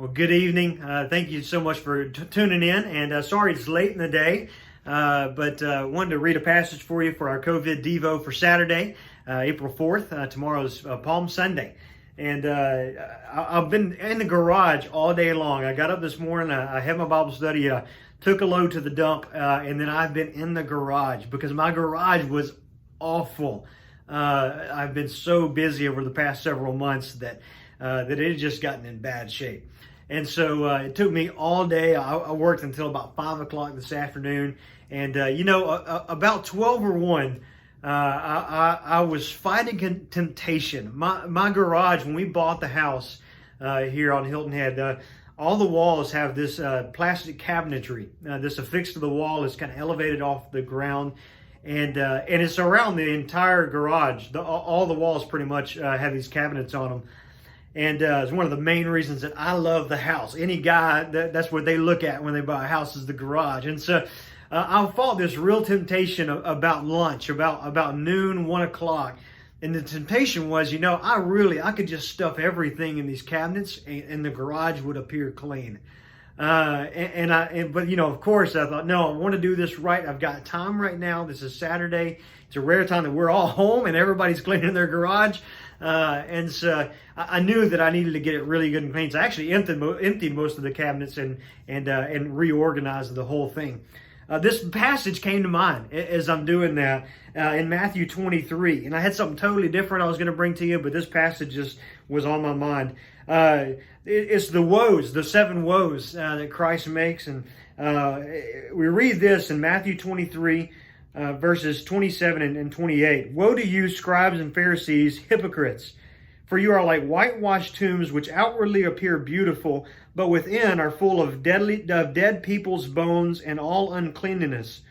Well, good evening. Thank you so much for tuning in. And sorry it's late in the day, but wanted to read a passage for you for our COVID Devo for Saturday, April 4th. Tomorrow's Palm Sunday. And I've been in the garage all day long. I got up this morning, I had my Bible study, took a load to the dump, and then I've been in the garage because my garage was awful. I've been so busy over the past several months that it had just gotten in bad shape. And so it took me all day. I worked until about 5 o'clock this afternoon. And, about 12 or 1, I was fighting temptation. My garage, when we bought the house here on Hilton Head, all the walls have this plastic cabinetry. This affixed to the wall is kind of elevated off the ground. And it's around the entire garage. All the walls pretty much have these cabinets on them. And it's one of the main reasons that I love the house. Any guy, that's what they look at when they buy a house, is the garage. And so I fought this real temptation about lunch, about noon, 1 o'clock. And the temptation was, I could just stuff everything in these cabinets and the garage would appear clean. But of course I thought, no, I want to do this right. I've got time right now. This is Saturday. It's a rare time that we're all home and everybody's cleaning their garage. And so I knew that I needed to get it really good and clean. So I actually emptied most of the cabinets and reorganized the whole thing. This passage came to mind as I'm doing that in Matthew 23. And I had something totally different I was going to bring to you, but this passage just was on my mind. It's the woes, the 7 woes that Christ makes. And we read this in Matthew 23, verses 27 and 28. Woe to you, scribes and Pharisees, hypocrites! For you are like whitewashed tombs, which outwardly appear beautiful, but within are full of dead people's bones and all uncleanness.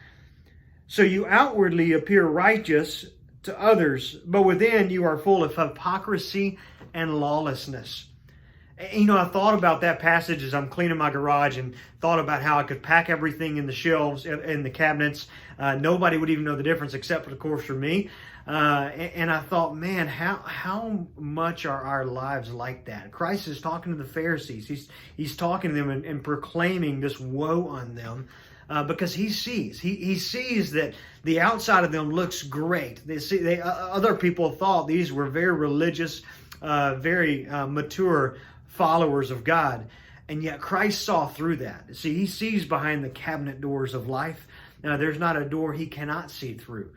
So you outwardly appear righteous to others, but within you are full of hypocrisy and lawlessness. I thought about that passage as I'm cleaning my garage and thought about how I could pack everything in the shelves, in the cabinets. Nobody would even know the difference except, of course, for me. And I thought, man, how much are our lives like that? Christ is talking to the Pharisees. He's talking to them and proclaiming this woe on them. Because he sees that the outside of them looks great. Other people thought these were very religious, very mature followers of God. And yet Christ saw through that. See, he sees behind the cabinet doors of life. Now, there's not a door he cannot see through.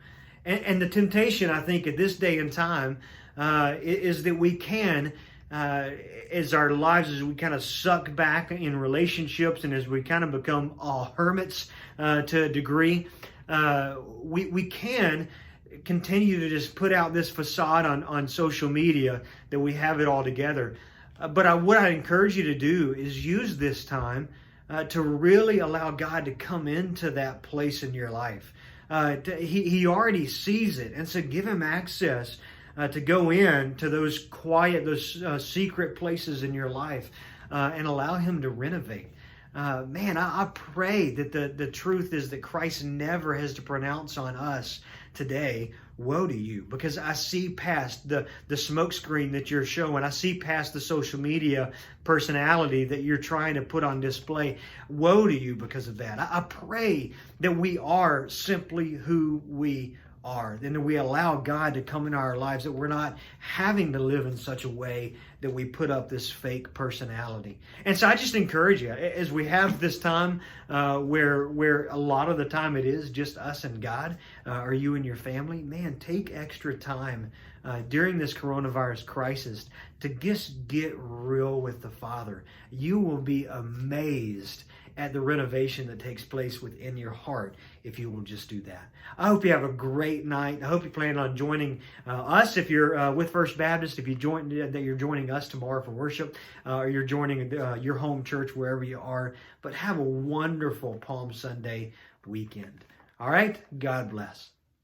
And the temptation, I think, at this day and time is that we can, as our lives, as we kind of suck back in relationships and as we kind of become hermits to a degree, we can continue to just put out this facade on social media that we have it all together. But what I encourage you to do is use this time to really allow God to come into that place in your life. He already sees it, and so give him access to go in to those quiet, those secret places in your life and allow him to renovate. I pray that the truth is that Christ never has to pronounce on us today, woe to you, because I see past the smoke screen that you're showing. I see past the social media personality that you're trying to put on display. Woe to you because of that. I pray that we are simply who we are, and that we allow God to come into our lives, that we're not having to live in such a way that we put up this fake personality. And so I just encourage you, as we have this time where a lot of the time it is just us and God, or you and your family, man, take extra time during this coronavirus crisis to just get real with the Father. You will be amazed at the renovation that takes place within your heart if you will just do that. I hope you have a great night. I hope you plan on joining us if you're with First Baptist, if you're joining us tomorrow for worship, or you're joining your home church wherever you are. But have a wonderful Palm Sunday weekend. All right? God bless.